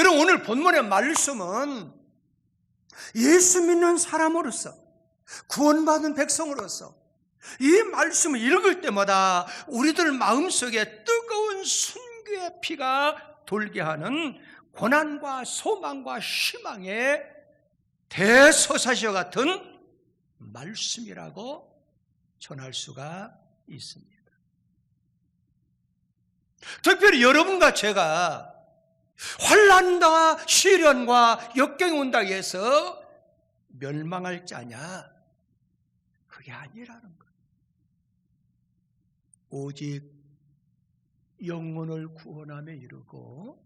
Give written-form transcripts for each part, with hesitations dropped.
그럼 오늘 본문의 말씀은 예수 믿는 사람으로서, 구원받은 백성으로서 이 말씀을 읽을 때마다 우리들 마음속에 뜨거운 순교의 피가 돌게 하는 고난과 소망과 희망의 대서사시와 같은 말씀이라고 전할 수가 있습니다. 특별히 여러분과 제가 환난과 시련과 역경이 온다고 해서 멸망할 자냐? 그게 아니라는 거예요. 오직 영혼을 구원함에 이르고,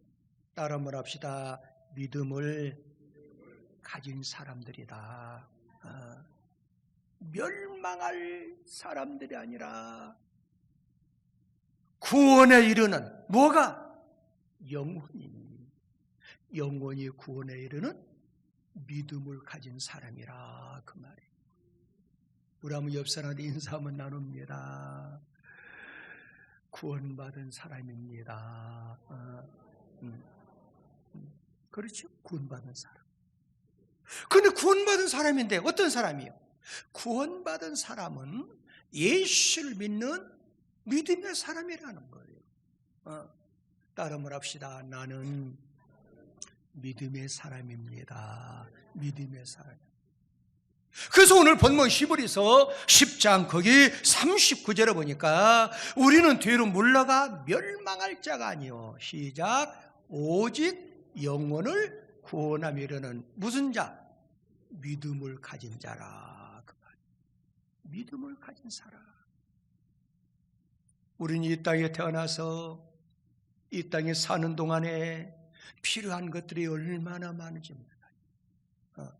따라 말합시다, 믿음을 가진 사람들이다. 멸망할 사람들이 아니라 구원에 이르는, 뭐가? 영혼이 구원에 이르는 믿음을 가진 사람이라, 그 말이에요. 우리 한번 옆 사람한테 인사 한번 나눕니다. 구원받은 사람입니다. 그렇죠? 구원받은 사람. 근데 구원받은 사람인데 어떤 사람이요? 구원받은 사람은 예수를 믿는 믿음의 사람이라는 거예요. 따라 말합시다. 나는 믿음의 사람입니다. 믿음의 사람. 그래서 오늘 본문 히브리서 10장 거기 39절에 보니까 우리는 뒤로 물러가 멸망할 자가 아니요, 시작, 오직 영혼을 구원하며 이르는 무슨 자? 믿음을 가진 자라. 그 말. 믿음을 가진 사람. 우리는 이 땅에 태어나서 이 땅에 사는 동안에 필요한 것들이 얼마나 많은지 몰라요.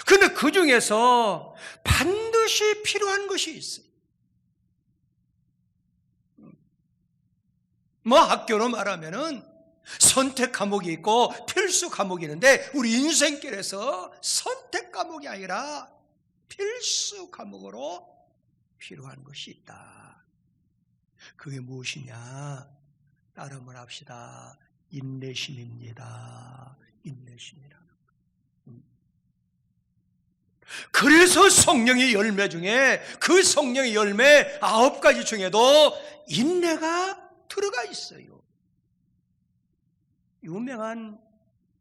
그런데 그 중에서 반드시 필요한 것이 있어요. 뭐 학교로 말하면은 선택 과목이 있고 필수 과목이 있는데, 우리 인생길에서 선택 과목이 아니라 필수 과목으로 필요한 것이 있다. 그게 무엇이냐? 따라 말합시다. 인내심입니다. 인내심이라는 거. 그래서 성령의 열매 중에, 그 성령의 열매 9가지 중에도 인내가 들어가 있어요. 유명한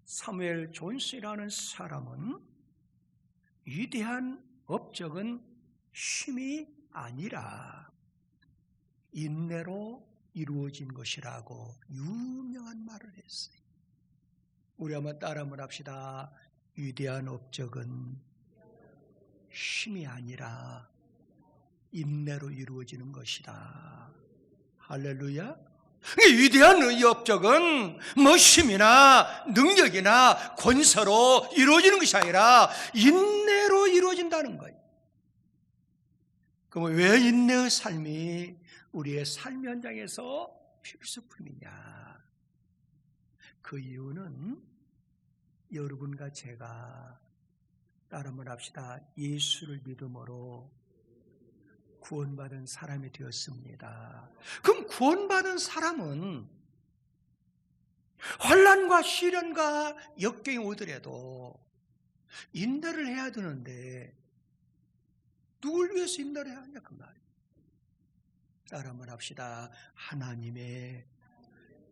사무엘 존스라는 사람은 위대한 업적은 힘이 아니라 인내로 이루어진 것이라고 유명한 말을 했어요. 우리 한번 따라 말합시다. 위대한 업적은 힘이 아니라 인내로 이루어지는 것이다. 할렐루야. 위대한 이 업적은 뭐 힘이나 능력이나 권세로 이루어지는 것이 아니라 인내로 이루어진다는 거예요. 그럼 왜 인내의 삶이 우리의 삶 현장에서 필수품이냐? 그 이유는 여러분과 제가, 따라 말합시다, 예수를 믿음으로 구원받은 사람이 되었습니다. 그럼 구원받은 사람은 환난과 시련과 역경이 오더라도 인내를 해야 되는데 누굴 위해서 인내를 해야 하냐, 그 말이에요. 따라 말합시다. 하나님의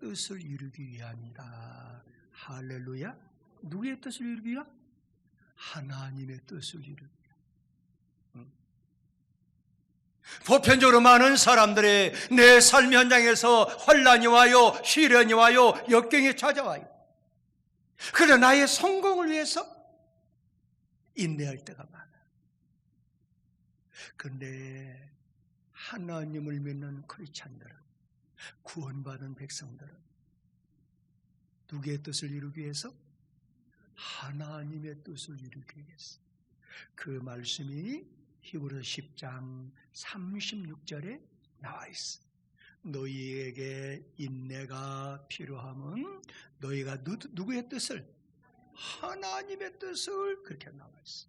뜻을 이루기 위함이다. 할렐루야. 누구의 뜻을 이루기 위함? 하나님의 뜻을 이루기 위함. 보편적으로 많은 사람들이 내 삶 현장에서 환난이 와요, 시련이 와요, 역경이 찾아와요. 그러나 나의 성공을 위해서 인내할 때가 많아. 그런데 하나님을 믿는 크리스찬들은, 구원받은 백성들은 누구의 뜻을 이루기 위해서? 하나님의 뜻을 이루기 위해서. 그 말씀이 히브리서 10장 36절에 나와 있어. 너희에게 인내가 필요함은 너희가 누구의 뜻을? 하나님의 뜻을, 그렇게 나와 있어.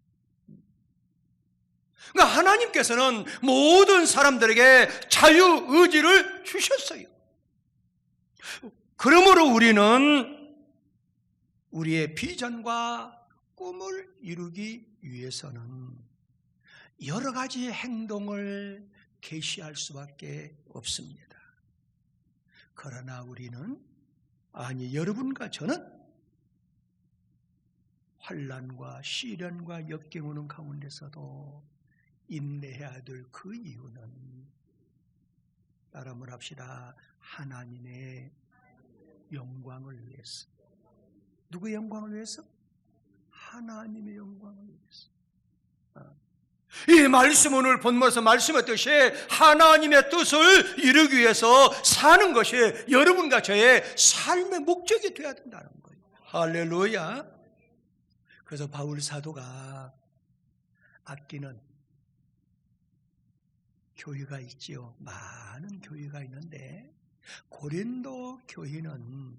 그러니까 하나님께서는 모든 사람들에게 자유의지를 주셨어요. 그러므로 우리는 우리의 비전과 꿈을 이루기 위해서는 여러 가지 행동을 개시할 수밖에 없습니다. 그러나 우리는, 아니 여러분과 저는 환난과 시련과 역경 오는 가운데서도 인내해야 될 그 이유는, 따라 말합시다. 하나님의 영광을 위해서. 누구의 영광을 위해서? 하나님의 영광을 위해서. 이 말씀, 오늘 본문에서 말씀했듯이 하나님의 뜻을 이루기 위해서 사는 것이 여러분과 저의 삶의 목적이 되어야 된다는 거예요. 할렐루야. 그래서 바울 사도가 아끼는 교회가 있지요. 많은 교회가 있는데 고린도 교회는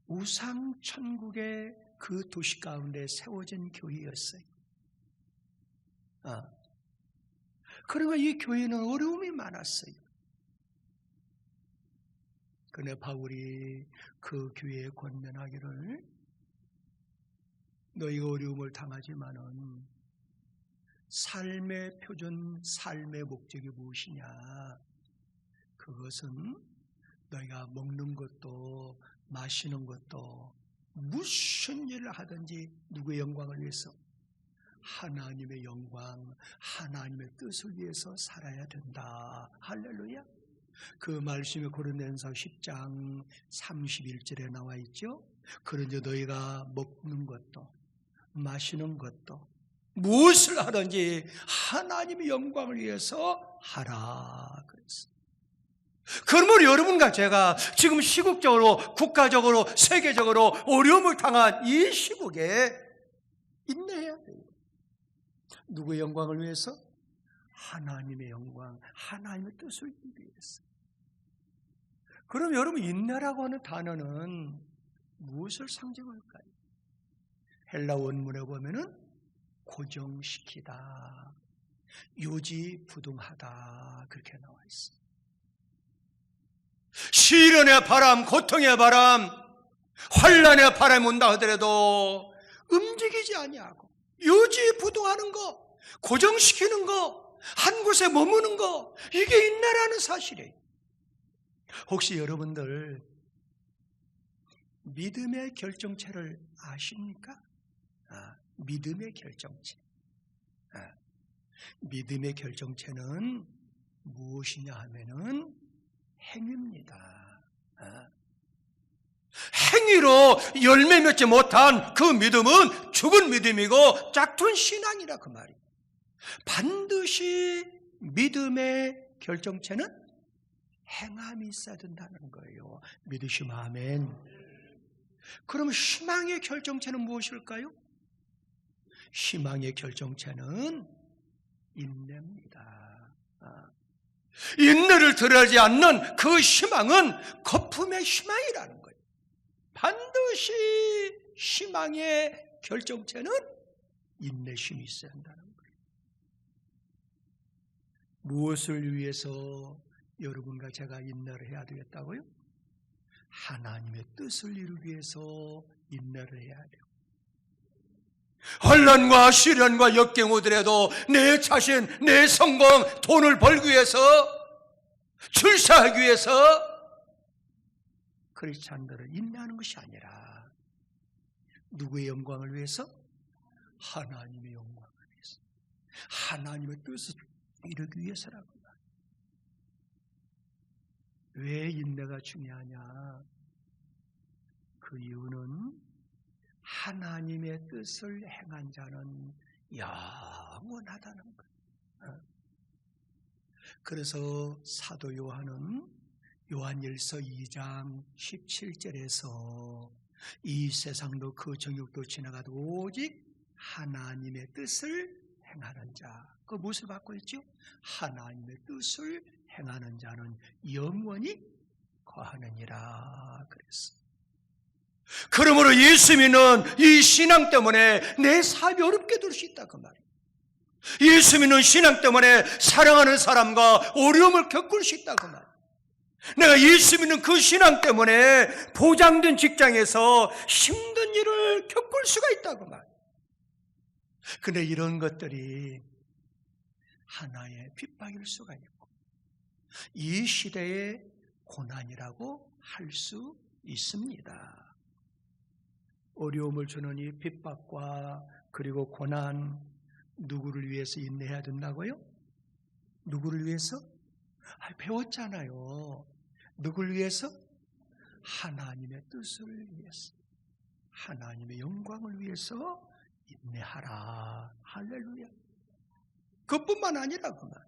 우상 천국의 그 도시 가운데 세워진 교회였어요. 그러니까 이 교회는 어려움이 많았어요. 그런데 바울이 그 교회에 권면하기를, 너희가 어려움을 당하지만은 삶의 표준, 삶의 목적이 무엇이냐? 그것은 너희가 먹는 것도 마시는 것도 무슨 일을 하든지 누구의 영광을 위해서? 하나님의 영광, 하나님의 뜻을 위해서 살아야 된다. 할렐루야. 그 말씀이 고린도전서 10장 31절에 나와 있죠. 그런데 너희가 먹는 것도 마시는 것도 무엇을 하든지 하나님의 영광을 위해서 하라 그랬어요. 그러므로 여러분과 제가 지금 시국적으로, 국가적으로, 세계적으로 어려움을 당한 이 시국에 인내해야 돼요. 누구의 영광을 위해서? 하나님의 영광, 하나님의 뜻을 이루기 위해서. 그럼 여러분, 인내라고 하는 단어는 무엇을 상징할까요? 헬라 원문에 보면은 고정시키다, 요지부동하다, 그렇게 나와 있습니다. 시련의 바람, 고통의 바람, 환난의 바람이 온다 하더라도 움직이지 아니하고 요지부동하는 거, 고정시키는 거, 한 곳에 머무는 거, 이게 인내라는 사실이에요. 혹시 여러분들 믿음의 결정체를 아십니까? 믿음의 결정체. 믿음의 결정체는 무엇이냐 하면은 행위입니다. 행위로 열매 맺지 못한 그 믿음은 죽은 믿음이고 짝퉁 신앙이라 그 말이에요. 반드시 믿음의 결정체는 행함이 있어야 된다는 거예요. 믿으시면 아멘. 그럼 희망의 결정체는 무엇일까요? 희망의 결정체는 인내입니다. 인내를 드러내지 않는 그 희망은 거품의 희망이라는 거예요. 반드시 희망의 결정체는 인내심이 있어야 한다는 거예요. 무엇을 위해서 여러분과 제가 인내를 해야 되겠다고요? 하나님의 뜻을 이루기 위해서 인내를 해야 돼요. 환난과 시련과 역경 오더라도 내 자신, 내 성공, 돈을 벌기 위해서, 출세하기 위해서 크리스찬들은 인내하는 것이 아니라 누구의 영광을 위해서? 하나님의 영광을 위해서, 하나님의 뜻을 이루기 위해서라고. 왜 인내가 중요하냐? 그 이유는 하나님의 뜻을 행한 자는 영원하다는 거예요. 그래서 사도 요한은 요한일서 2장 17절에서 이 세상도 그 정욕도 지나가도 오직 하나님의 뜻을 행하는 자, 그 무엇을 받고 있죠? 하나님의 뜻을 행하는 자는 영원히 거하느니라 그랬어. 그러므로 예수 믿는 이 신앙 때문에 내 삶이 어렵게 될 수 있다 그 말이에요. 예수 믿는 신앙 때문에 사랑하는 사람과 어려움을 겪을 수 있다 그 말이에요. 내가 예수 믿는 그 신앙 때문에 보장된 직장에서 힘든 일을 겪을 수가 있다고 말이에요. 근데 이런 것들이 하나의 핍박일 수가 있고 이 시대의 고난이라고 할 수 있습니다. 어려움을 주는 이 핍박과 그리고 고난, 누구를 위해서 인내해야 된다고요? 누구를 위해서? 배웠잖아요. 누구를 위해서? 하나님의 뜻을 위해서, 하나님의 영광을 위해서 인내하라. 할렐루야. 그뿐만 아니라 그 말.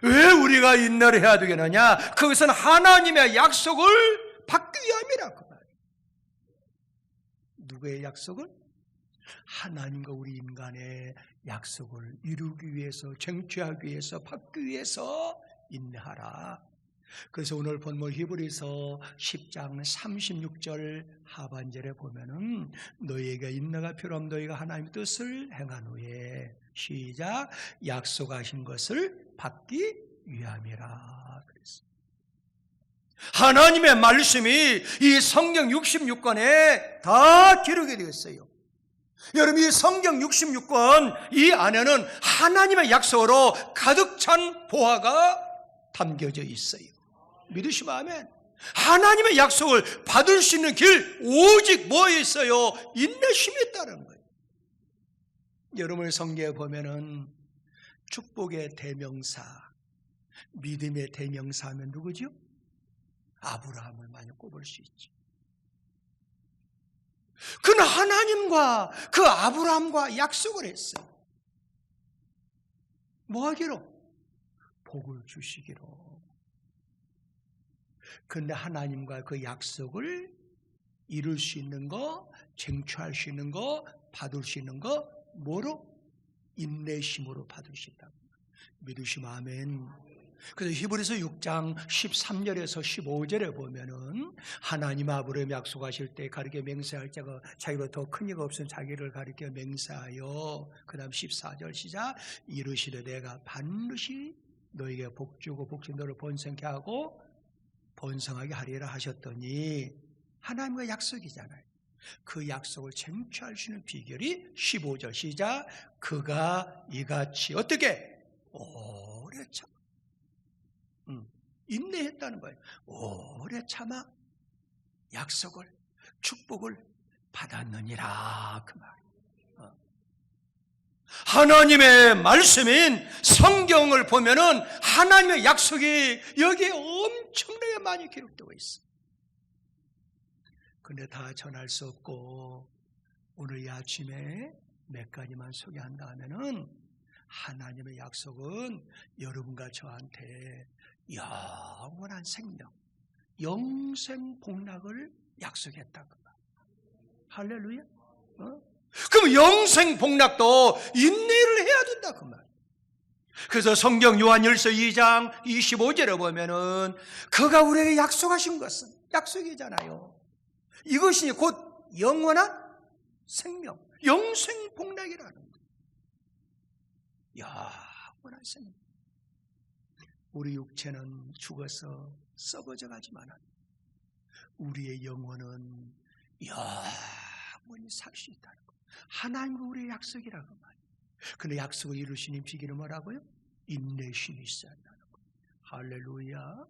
왜 우리가 인내를 해야 되겠느냐? 그것은 하나님의 약속을 받기 위함이라 그 말. 누구의 약속을? 하나님과 우리 인간의 약속을 이루기 위해서, 쟁취하기 위해서, 받기 위해서 인내하라. 그래서 오늘 본문 히브리서 10장 36절 하반절에 보면은 너희에게 인내가 필요하면 너희가 하나님의 뜻을 행한 후에 시작 약속하신 것을 받기 위함이라 그랬습니다. 하나님의 말씀이 이 성경 66권에 다 기록이 되어 있어요. 여러분, 이 성경 66권 이 안에는 하나님의 약속으로 가득 찬 보화가 담겨져 있어요. 믿으시면 아멘. 하나님의 약속을 받을 수 있는 길 오직 뭐에 있어요? 인내심이 있다는 거예요. 여러분의 성경에 보면은 축복의 대명사, 믿음의 대명사 하면 누구죠? 아브라함을 많이 꼽을 수 있죠. 그는 하나님과 그 아브라함과 약속을 했어요. 뭐 하기로? 복을 주시기로. 그런데 하나님과 그 약속을 이룰 수 있는 거, 쟁취할 수 있는 거, 받을 수 있는 거 뭐로? 인내심으로 받을 수 있다. 믿으시면 아멘. 그래서 히브리서 6장 13절에서 15절에 보면은 하나님 아브라함 약속하실 때 가리켜 맹세할 자가 자기보다 더 큰 이가 없으면 자기를 가리켜 맹세하여 그 다음 14절 시작 이르시되 내가 반드시 너에게 복주고 복주 너를 번성케 하고 번성하게 하리라 하셨더니 하나님과 약속이잖아요. 그 약속을 쟁취할 수 있는 비결이 15절 시작 그가 이같이 어떻게? 오래 참아 인내했다는 거예요. 오래 참아 약속을 축복을 받았느니라 그 말이에요. 하나님의 말씀인 성경을 보면은 하나님의 약속이 여기에 엄청나게 많이 기록되어 있어요. 근데 다 전할 수 없고 오늘 이 아침에 몇 가지만 소개한다 하면은 하나님의 약속은 여러분과 저한테 영원한 생명, 영생 복락을 약속했다. 할렐루야. 그럼 영생 복락도 인내를 해야 된다 그 말. 그래서 성경 요한일서 2장 25절에 보면은 그가 우리에게 약속하신 것은 약속이잖아요. 이것이 곧 영원한 생명, 영생 복락이라는 거예요. 영원한 생명. 우리 육체는 죽어서 썩어져 가지만 우리의 영혼은 영원히 살 수 있다는 거예요. 하나님과 우리의 약속이라고 말이에요. 그런데 약속을 이루시는 비결은 뭐라고요? 인내심이 있어야 한다는 거예요. 할렐루야.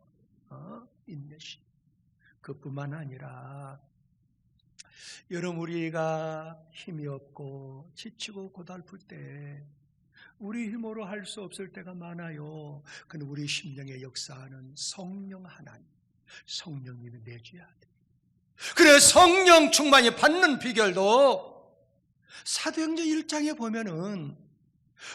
인내심. 그뿐만 아니라 여러분 우리가 힘이 없고 지치고 고달플 때 우리 힘으로 할 수 없을 때가 많아요. 근데 우리 심령에 역사하는 성령 하나님, 성령님이 내줘야 돼요. 그래 성령 충만히 받는 비결도 사도행전 1장에 보면은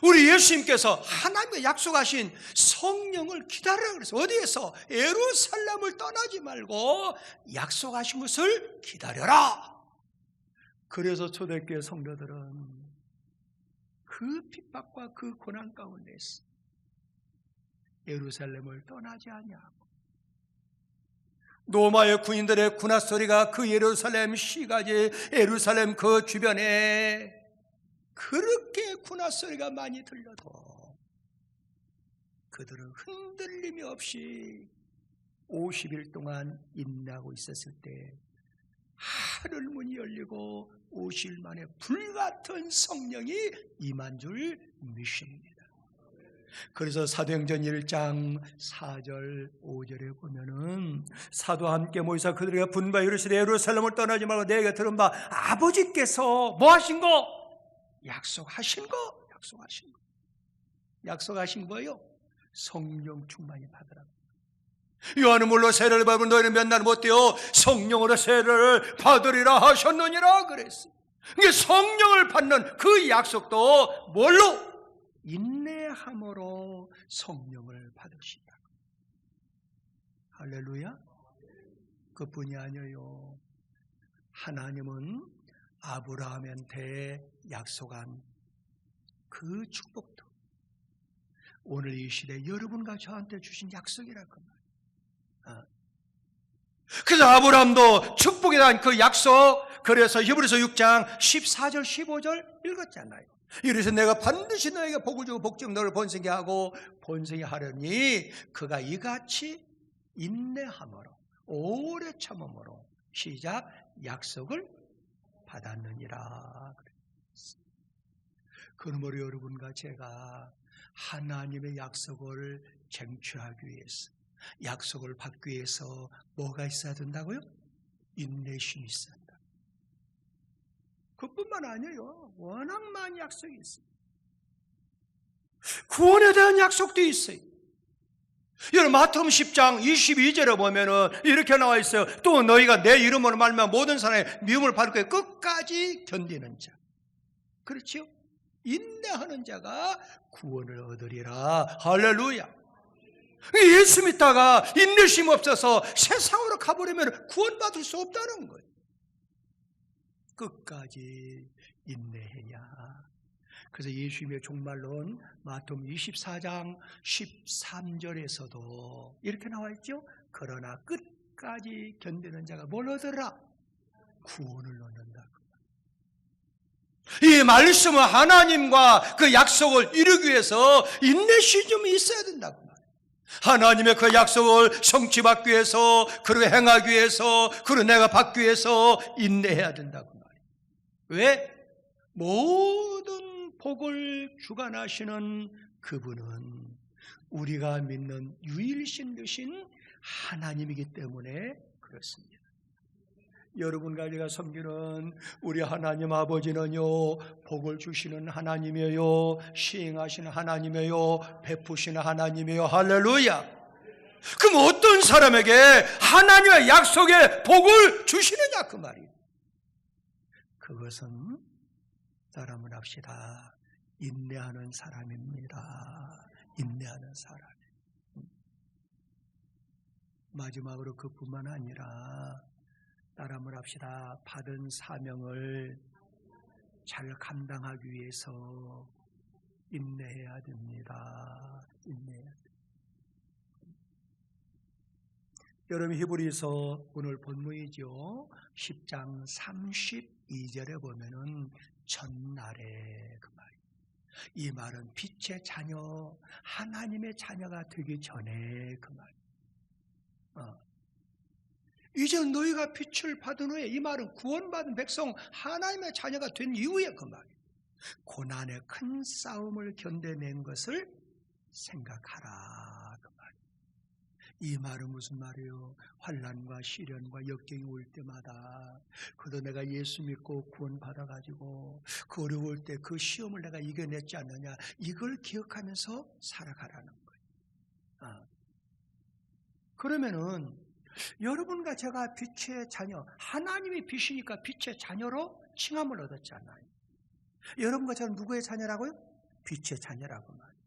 우리 예수님께서 하나님과 약속하신 성령을 기다리라 그랬어요. 어디에서? 예루살렘을 떠나지 말고 약속하신 것을 기다려라. 그래서 초대교회 성도들은 그 핍박과 그 고난 가운데서 예루살렘을 떠나지 아니하고 로마의 군인들의 군화 소리가 그 예루살렘 시가지 예루살렘 그 주변에 그렇게 군화 소리가 많이 들려도 그들은 흔들림이 없이 50일 동안 인내하고 있었을 때 하늘 문이 열리고 50일 만에 불같은 성령이 임한 줄 믿습니다. 그래서 사도행전 1장 4절 5절에 보면은 사도와 함께 모이사 그들에게 분부하여 이르시되 예루살렘을 떠나지 말고 내게 들은 바 아버지께서 뭐 하신 거? 약속하신 거. 약속하신 거예요. 성령 충만히 받으라. 요한은 물로 세례를 받으면 너희는 몇 날 못 되어 성령으로 세례를 받으리라 하셨느니라 그랬어요. 성령을 받는 그 약속도 뭘로? 인내함으로 성령을 받으신다. 할렐루야. 그뿐이 아니에요. 하나님은 아브라함한테 약속한 그 축복도 오늘 이 시대 여러분과 저한테 주신 약속이라고 말이에요. 그래서 아브라함도 축복에 대한 그 약속, 그래서 히브리서 6장 14절 15절 읽었잖아요. 이래서 내가 반드시 너에게 복을 주고 복주고 너를 번성케 하고 번성케 하려니 그가 이같이 인내함으로 오래 참음으로 시작 약속을 받았느니라. 그러므로 여러분과 제가 하나님의 약속을 쟁취하기 위해서, 약속을 받기 위해서 뭐가 있어야 된다고요? 인내심이 있어야 한다. 그뿐만 아니에요. 워낙 많은 약속이 있어요. 구원에 대한 약속도 있어요. 여러분 마태복음 10장 22절에 보면은 이렇게 나와 있어요. 또 너희가 내 이름으로 말미암아 모든 사람의 미움을 받을 거에 끝까지 견디는 자. 그렇죠? 인내하는 자가 구원을 얻으리라. 할렐루야. 예수 믿다가 인내심 없어서 세상으로 가버리면 구원받을 수 없다는 거예요. 끝까지 인내해야. 그래서 예수님의 종말론 마태복음 24장 13절에서도 이렇게 나와 있죠. 그러나 끝까지 견디는 자가 뭘 얻으라? 구원을 얻는다. 이 말씀은 하나님과 그 약속을 이루기 위해서 인내심이 좀 있어야 된다고 말이에요. 하나님의 그 약속을 성취받기 위해서, 그리고 행하기 위해서, 그리고 내가 받기 위해서 인내해야 된다고 말이에요. 왜? 모든 복을 주관하시는 그분은 우리가 믿는 유일신 되신 하나님이기 때문에 그렇습니다. 여러분과 제가 섬기는 우리 하나님 아버지는요, 복을 주시는 하나님이에요, 시행하시는 하나님이에요, 베푸시는 하나님이에요. 할렐루야. 그럼 어떤 사람에게 하나님의 약속의 복을 주시느냐 그 말이에요. 그것은 따라만 합시다. 인내하는 사람입니다. 인내하는 사람. 마지막으로 그뿐만 아니라 따라만 합시다. 받은 사명을 잘 감당하기 위해서 인내해야 됩니다. 인내해야 됩니다. 여러분 히브리서 오늘 본문이죠. 10장 32절에 보면은 전날에 그 말. 이 말은 빛의 자녀, 하나님의 자녀가 되기 전에 그 말. 이제 너희가 빛을 받은 후에, 이 말은 구원받은 백성 하나님의 자녀가 된 이후에 그 말. 고난의 큰 싸움을 견뎌낸 것을 생각하라 그 말. 이 말은 무슨 말이에요? 환난과 시련과 역경이 올 때마다 그래도 내가 예수 믿고 구원 받아가지고 그 어려울 때 그 시험을 내가 이겨냈지 않느냐, 이걸 기억하면서 살아가라는 거예요. 그러면은 여러분과 제가 빛의 자녀, 하나님이 빛이니까 빛의 자녀로 칭함을 얻었잖아요. 여러분과 저는 누구의 자녀라고요? 빛의 자녀라고 말이에요.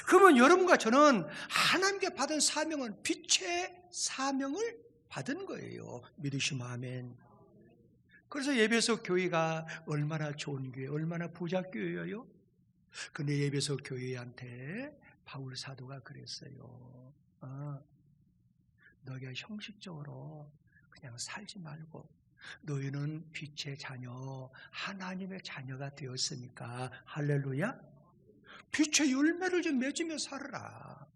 그러면 여러분과 저는 하나님께 받은 사명은 빛의 사명을 받은 거예요. 믿으시면 아멘. 그래서 예배소 교회가 얼마나 좋은 교회, 얼마나 부자 교회예요. 근데 예배소 교회한테 바울 사도가 그랬어요. 너희가 형식적으로 그냥 살지 말고 너희는 빛의 자녀, 하나님의 자녀가 되었으니까 할렐루야, 빛의 열매를 좀 맺으며 살아라.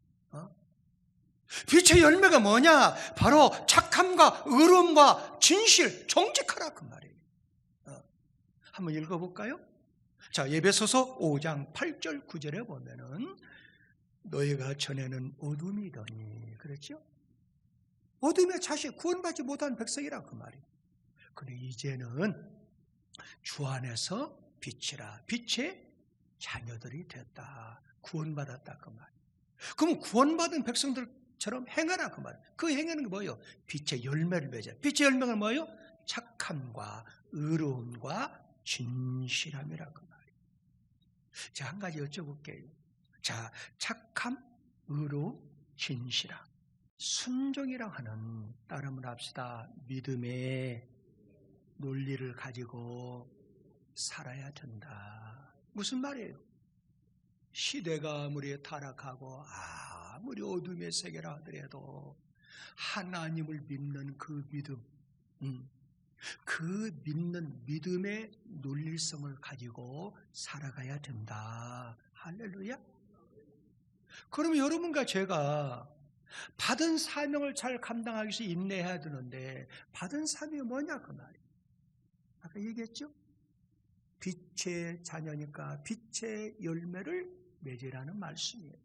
빛의 열매가 뭐냐? 바로 착함과 의로움과 진실, 정직하라 그 말이에요. 한번 읽어볼까요? 자, 에베소서 5장 8절 9절에 보면은 너희가 전에는 어둠이더니, 그렇죠? 어둠에 자식 구원받지 못한 백성이라 그 말이에요. 근데 이제는 주 안에서 빛이라, 빛의 자녀들이 됐다, 구원받았다 그 말이에요. 그럼 구원받은 백성들처럼 행하라 그 말이에요. 그 행하는 게 뭐예요? 빛의 열매를 맺어요. 빛의 열매가 뭐예요? 착함과 의로움과 진실함이라 그 말이에요. 자, 한 가지 여쭤볼게요. 자, 착함, 의로움, 진실함, 순종이라 하는, 따르면 합시다, 믿음의 논리를 가지고 살아야 된다. 무슨 말이에요? 시대가 아무리 타락하고 아무리 어둠의 세계라 하더라도 하나님을 믿는 그 믿음, 그 믿는 믿음의 논리성을 가지고 살아가야 된다. 할렐루야. 그러면 여러분과 제가 받은 사명을 잘 감당하기 위해서 인내해야 되는데, 받은 사명이 뭐냐 그 말이에요. 아까 얘기했죠? 빛의 자녀니까 빛의 열매를 맺으라는 말씀이에요.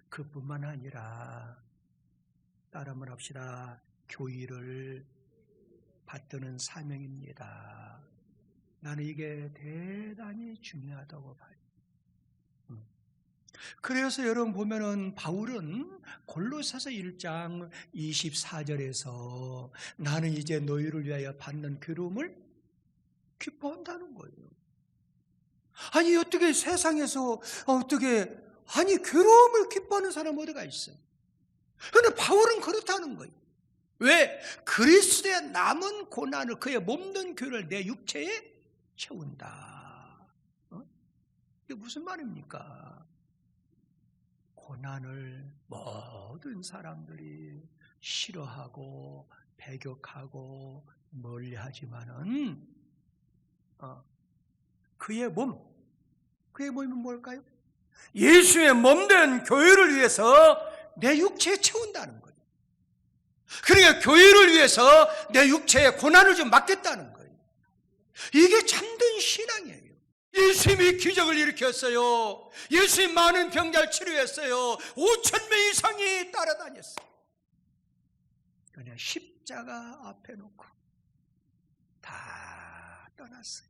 그뿐만 아니라, 따라만 합시다, 교의를 받드는 사명입니다. 나는 이게 대단히 중요하다고 봐요. 그래서 여러분 보면은 바울은 골로새서 1장 24절에서 나는 이제 너희를 위하여 받는 괴로움을 기뻐한다는 거예요. 아니 어떻게 세상에서 아니 괴로움을 기뻐하는 사람 어디가 있어요? 그런데 바울은 그렇다는 거예요. 왜? 그리스도의 남은 고난을, 그의 몸된 교를 내 육체에 채운다. 이게 무슨 말입니까? 고난을 모든 사람들이 싫어하고 배격하고 멀리하지만은 그의 몸이 뭘까요? 예수의 몸된 교회를 위해서 내 육체에 채운다는 거예요. 그러니까 교회를 위해서 내 육체에 고난을 좀 맡겠다는 거예요. 이게 참된 신앙이에요. 예수님이 기적을 일으켰어요. 예수님 많은 병자를 치료했어요. 5,000명 이상이 따라다녔어요. 그냥 십자가 앞에 놓고 다 떠났어요.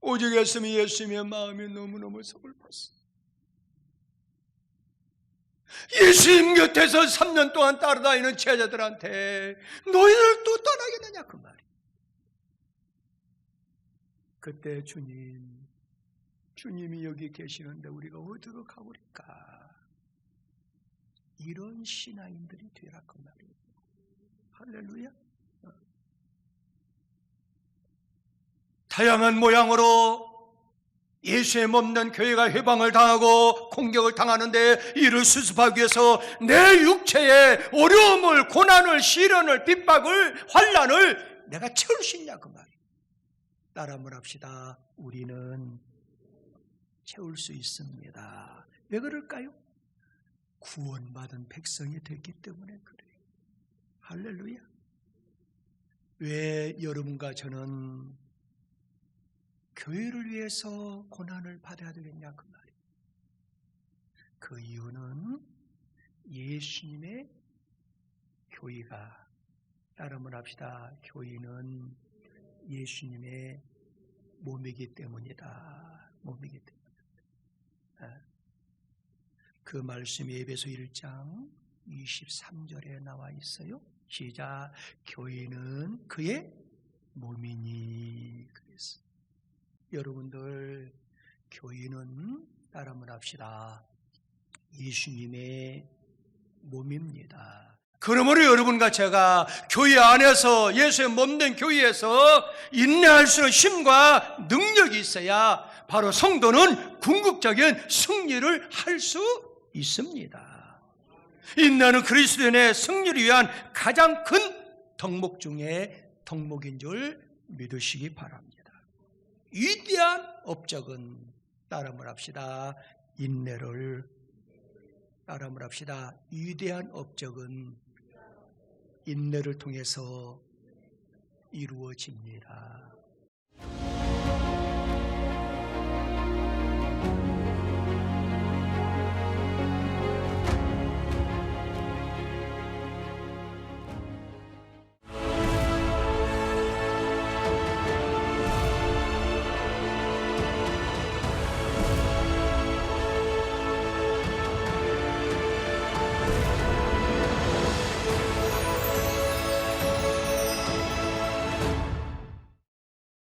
오직 예수님의 마음이 너무너무 서글펐어요. 예수님 곁에서 3년 동안 따라다니는 제자들한테 너희들 또 떠나겠느냐 그 말이에요. 그때 주님이 여기 계시는데 우리가 어디로 가버릴까? 이런 신앙인들이 되라 그 말이에요. 할렐루야. 다양한 모양으로 예수의 몸된 교회가 해방을 당하고 공격을 당하는데 이를 수습하기 위해서 내 육체의 어려움을, 고난을, 시련을, 핍박을, 환난을 내가 채울 수 있냐 그 말이에요. 따라 한번 합시다. 우리는 채울 수 있습니다. 왜 그럴까요? 구원받은 백성이 됐기 때문에 그래요. 할렐루야. 왜 여러분과 저는 교회를 위해서 고난을 받아야 되겠냐 그 말이에요. 그 이유는 예수님의 교회가, 따라 한번 합시다. 교회는 예수님의 몸이기 때문이다. 몸이기 때문이다. 그 말씀이 에베소 1장 23절에 나와 있어요. 시작. 교회는 그의 몸이니. 그랬어요. 여러분들, 교회는 따라 한번 합시다. 예수님의 몸입니다. 그러므로 여러분과 제가 교회 안에서, 예수의 몸된 교회에서 인내할 수 있는 힘과 능력이 있어야 바로 성도는 궁극적인 승리를 할 수 있습니다. 인내는 그리스도인의 승리를 위한 가장 큰 덕목 중에 덕목인 줄 믿으시기 바랍니다. 위대한 업적은, 따라 한번 합시다. 인내를 따라 한번 합시다. 위대한 업적은 인내를 통해서 이루어집니다.